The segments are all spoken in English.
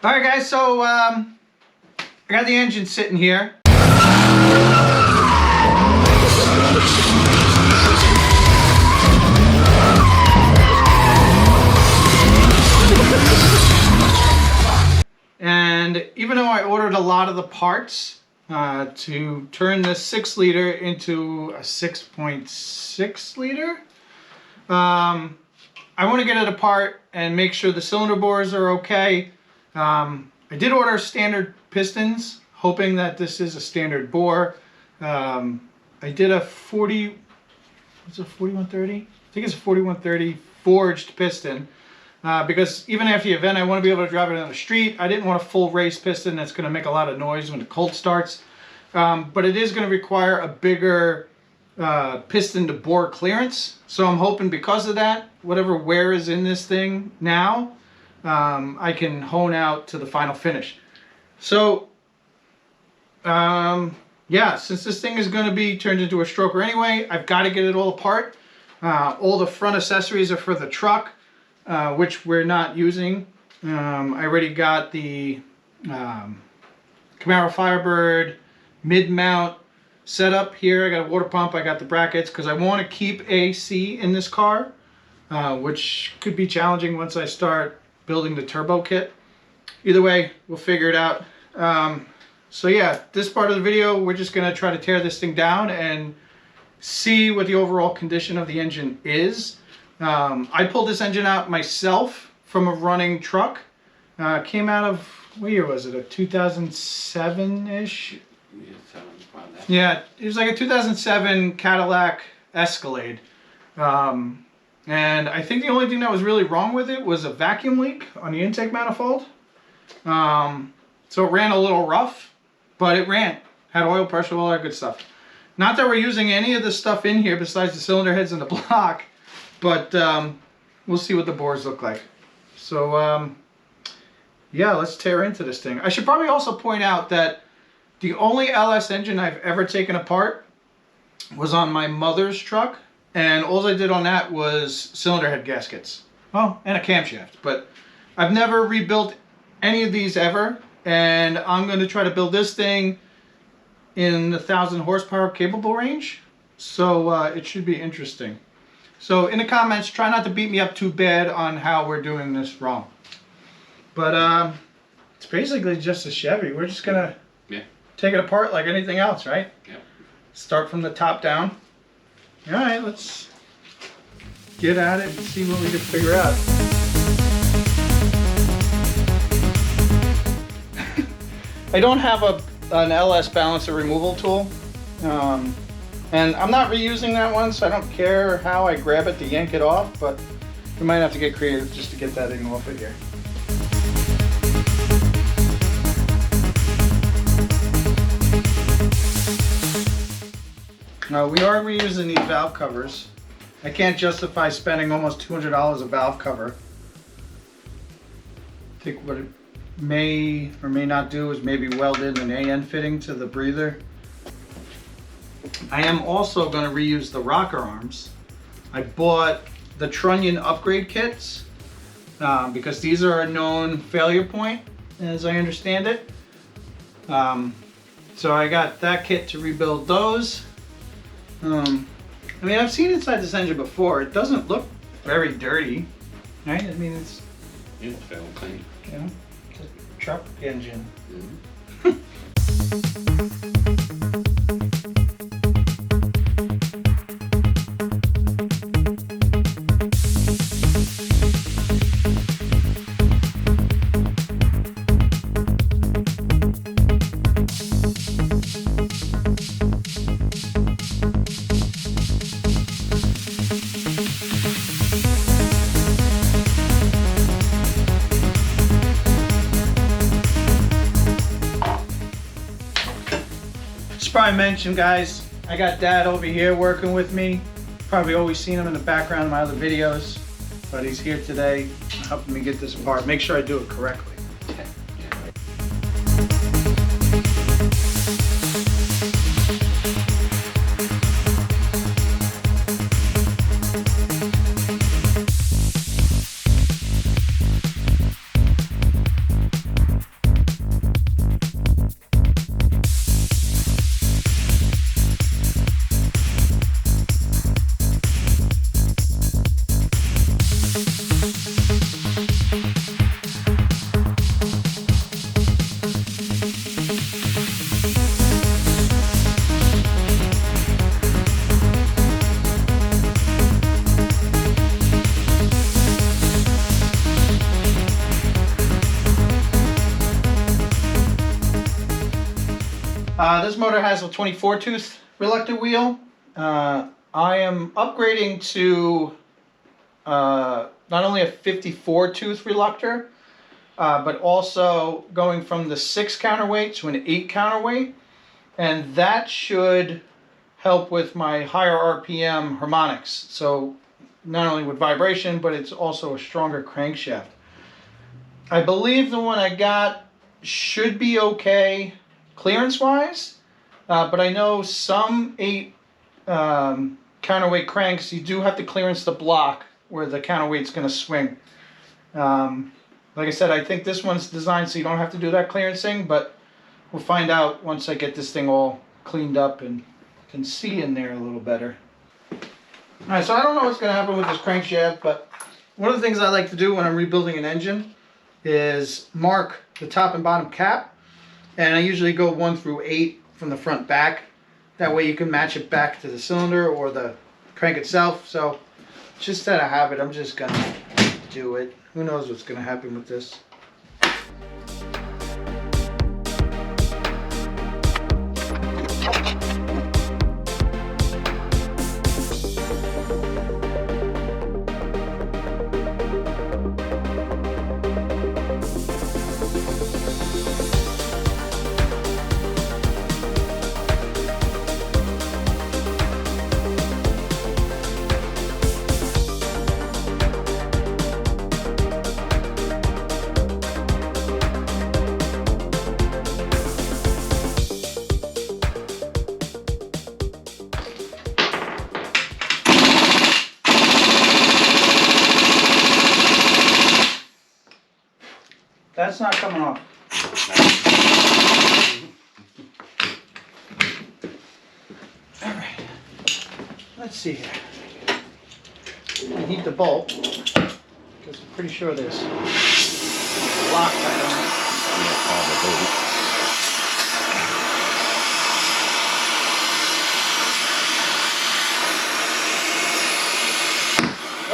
Alright guys, so I got the engine sitting here. And even though I ordered a lot of the parts to turn this 6 liter into a 6.6 liter, I want to get it apart and make sure the cylinder bores are okay. I did order standard pistons, hoping that this is a standard bore. I did a 4130? I think it's a 4130 forged piston. Because even after the event, I want to be able to drive it on the street. I didn't want a full race piston that's going to make a lot of noise when the cold starts. But it is going to require a bigger piston to bore clearance. So I'm hoping because of that, whatever wear is in this thing now, I can hone out to the final finish. So, yeah, since this thing is going to be turned into a stroker anyway, I've got to get it all apart. All the front accessories are for the truck. Which we're not using. I already got the Camaro Firebird mid-mount set up here. I got a water pump, I got the brackets, because I want to keep AC in this car, which could be challenging once I start building the turbo kit. Either way, we'll figure it out. So yeah, this part of the video, we're just going to try to tear this thing down and see what the overall condition of the engine is. I pulled this engine out myself from a running truck. Came out of, what year was it? A 2007-ish? Yeah, it was like a 2007 Cadillac Escalade. And I think the only thing that was really wrong with it was a vacuum leak on the intake manifold. So it ran a little rough, but it ran. Had oil pressure, all that good stuff. Not that we're using any of the stuff in here besides the cylinder heads and the block. But we'll see what the bores look like. So yeah, let's tear into this thing. I should probably also point out that the only LS engine I've ever taken apart was on my mother's truck. And all I did on that was cylinder head gaskets. Oh, and a camshaft. But I've never rebuilt any of these ever. And I'm going to try to build this thing in the 1,000 horsepower capable range. So it should be interesting. So in the comments, try not to beat me up too bad on how we're doing this wrong. But it's basically just a Chevy. We're just going to take it apart like anything else, right? Yep. Start from the top down. All right, let's get at it and see what we can figure out. I don't have an LS balancer removal tool. And I'm not reusing that one, so I don't care how I grab it to yank it off, but we might have to get creative just to get that thing off of here. Now we are reusing these valve covers. I can't justify spending almost $200 a valve cover. I think what it may or may not do is maybe weld in an AN fitting to the breather. I am also going to reuse the rocker arms. I bought the trunnion upgrade kits because these are a known failure point, as I understand it. So I got that kit to rebuild those. I mean, I've seen inside this engine before. It doesn't look very dirty, right? I mean, it's fairly clean. You know, it's a truck engine. Mm-hmm. I mentioned, guys, I got Dad over here working with me. Probably always seen him in the background of my other videos, but he's here today helping me get this apart. Make sure I do it correctly. This motor has a 24 tooth reluctor wheel. I am upgrading to not only a 54 tooth reluctor, but also going from the 6 counterweight to an 8 counterweight, and that should help with my higher RPM harmonics. So not only with vibration, but it's also a stronger crankshaft. I believe the one I got should be okay clearance wise, but I know some 8 counterweight cranks, you do have to clearance the block where the counterweight's going to swing. Like I said, I think this one's designed so you don't have to do that clearancing, but we'll find out once I get this thing all cleaned up and can see in there a little better. Alright, so I don't know what's going to happen with this crankshaft, but one of the things I like to do when I'm rebuilding an engine is mark the top and bottom cap, and I usually go 1 through 8 from the front back. That way you can match it back to the cylinder or the crank itself. So just out of habit, I'm just going to do it. Who knows what's going to happen with this. That's not coming off. Alright. Let's see here. I heat the bolt, because I'm pretty sure there's Loctite on it.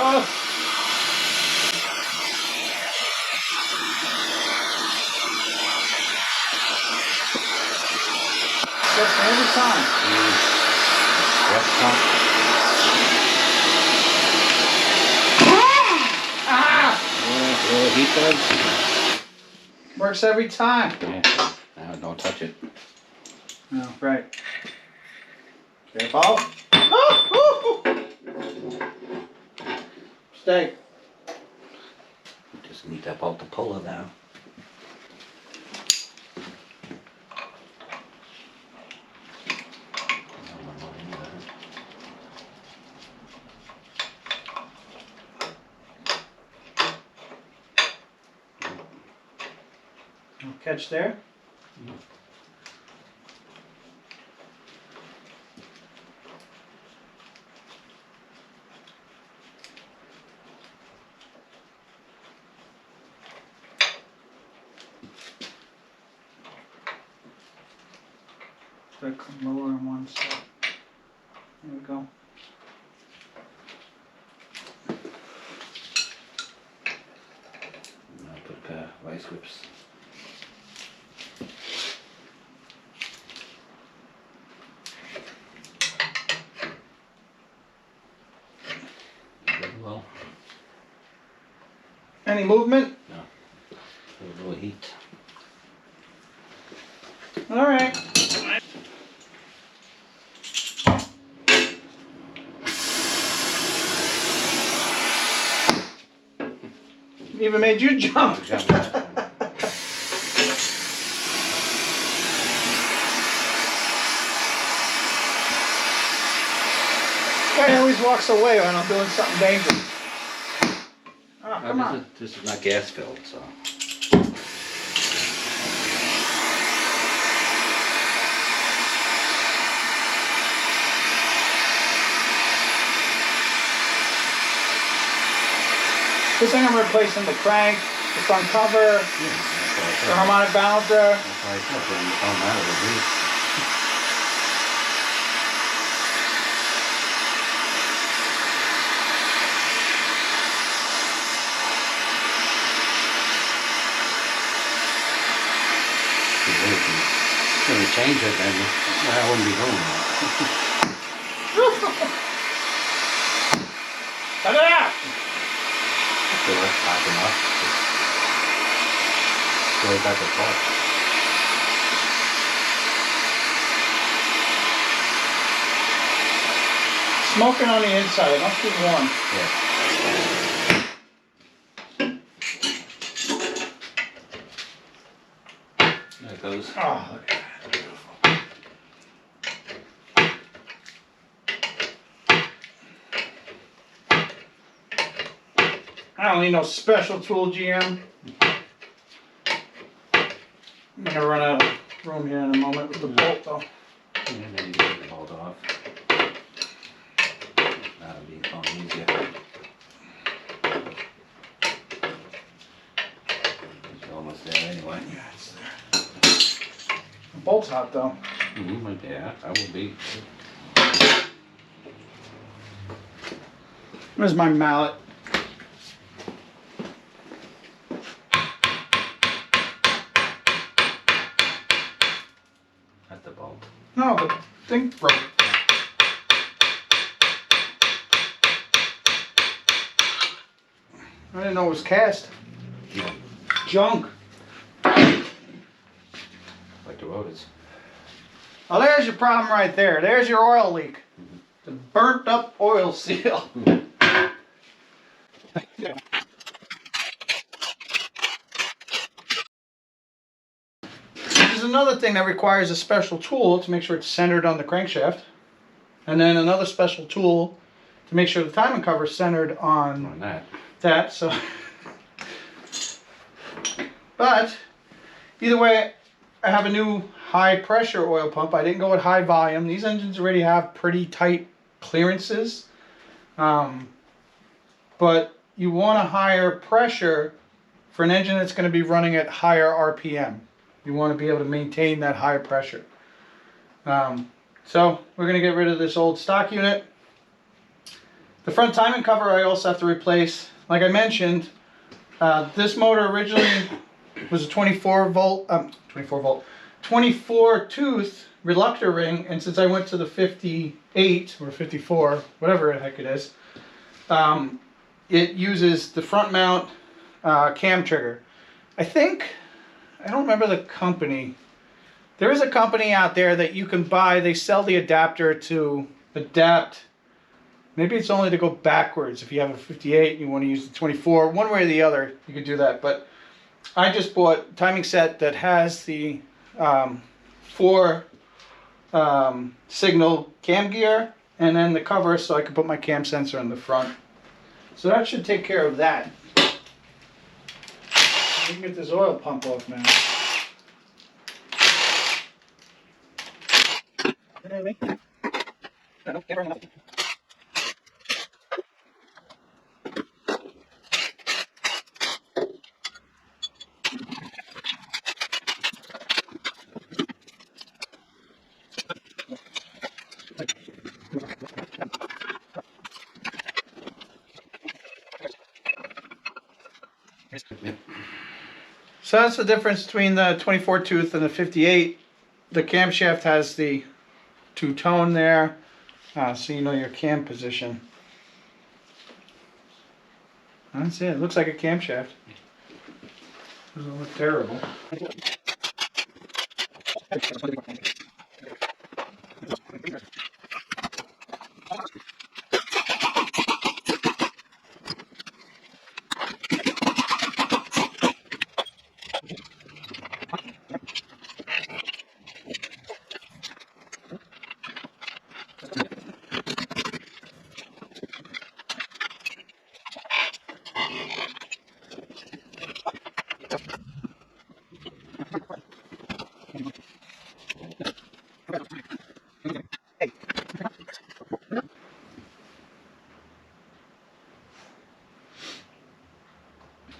Oh! Every time. Heat does. Works every time. Yeah. Now don't touch it. No, right. Careful. Oh, stay. Just need that bolt to pull it now. No catch there. Come lower on one side. There we go. Now put vice grips. Well. Any movement? No. A little heat. All right. Even made you jump. Guy always walks away when I'm doing something dangerous. Oh, come on. This is not gas filled, so. This thing I'm replacing the crank, the front cover, the harmonic balancer. That's why I said it don't matter the heat. Gonna change it, then I wouldn't be doing that. Cut it out! So that's packing up. Just go back and forth. Smoking on the inside, it must be warm. Yeah. There it goes. Oh, look at that. I don't need no special tool, GM. I'm gonna run out of room here in a moment with the bolt, though. And then you get the bolt off. That'll be a lot easier. It's almost there anyway. Yeah, it's there. The bolt's hot, though. Yeah, that will be. Where's my mallet? At the bolt. No, the thing broke. I didn't know it was cast. Yeah. Junk. Like the rotors. Oh, there's your problem right there. There's your oil leak. The burnt up oil seal. There's another thing that requires a special tool to make sure it's centered on the crankshaft. And then another special tool to make sure the timing cover is centered on that. So, but either way, I have a new high pressure oil pump. I didn't go with high volume. These engines already have pretty tight clearances. But you want a higher pressure for an engine that's going to be running at higher RPM. You want to be able to maintain that higher pressure. So we're going to get rid of this old stock unit. The front timing cover I also have to replace. Like I mentioned, this motor originally was a 24 tooth reluctor ring, and since I went to the 58 or 54, whatever the heck it is, it uses the front mount cam trigger. I don't remember the company. There is a company out there that you can buy. They sell the adapter to adapt. Maybe it's only to go backwards. If you have a 58 and you want to use the 24, one way or the other, you can do that. But I just bought a timing set that has the 4 signal cam gear and then the cover so I can put my cam sensor in the front. So that should take care of that. We can get this oil pump off now. So that's the difference between the 24 tooth and the 58. The camshaft has the 2-tone there, so you know your cam position. That's it. It looks like a camshaft. Doesn't look terrible.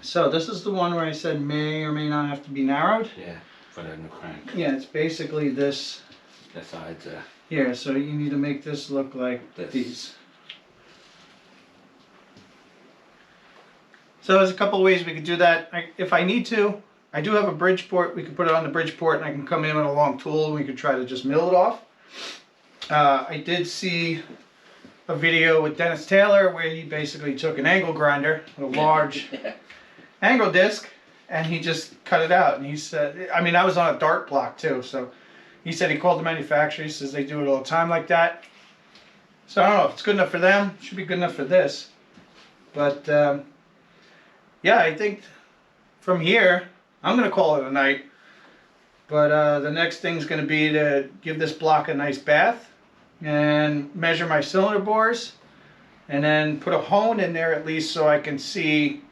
So this is the one where I said may or may not have to be narrowed. Yeah, for the new crank. Yeah, it's basically this. The sides Yeah, so you need to make this look like these. So there's a couple ways we could do that. If I need to, I do have a Bridgeport. We could put it on the Bridgeport, and I can come in with a long tool, and we could try to just mill it off. I did see a video with Dennis Taylor where he basically took an angle grinder, a large angle disc, and he just cut it out. And he said, I mean, I was on a dart block too, so he said he called the manufacturer. He says they do it all the time like that. So I don't know if it's good enough for them. It should be good enough for this. But yeah, I think from here, I'm going to call it a night. But the next thing's going to be to give this block a nice bath and measure my cylinder bores, and then put a hone in there at least so I can see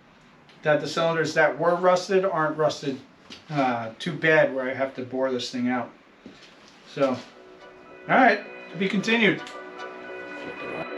that the cylinders that were rusted aren't rusted too bad where I have to bore this thing out. So, alright, to be continued. Flip it around.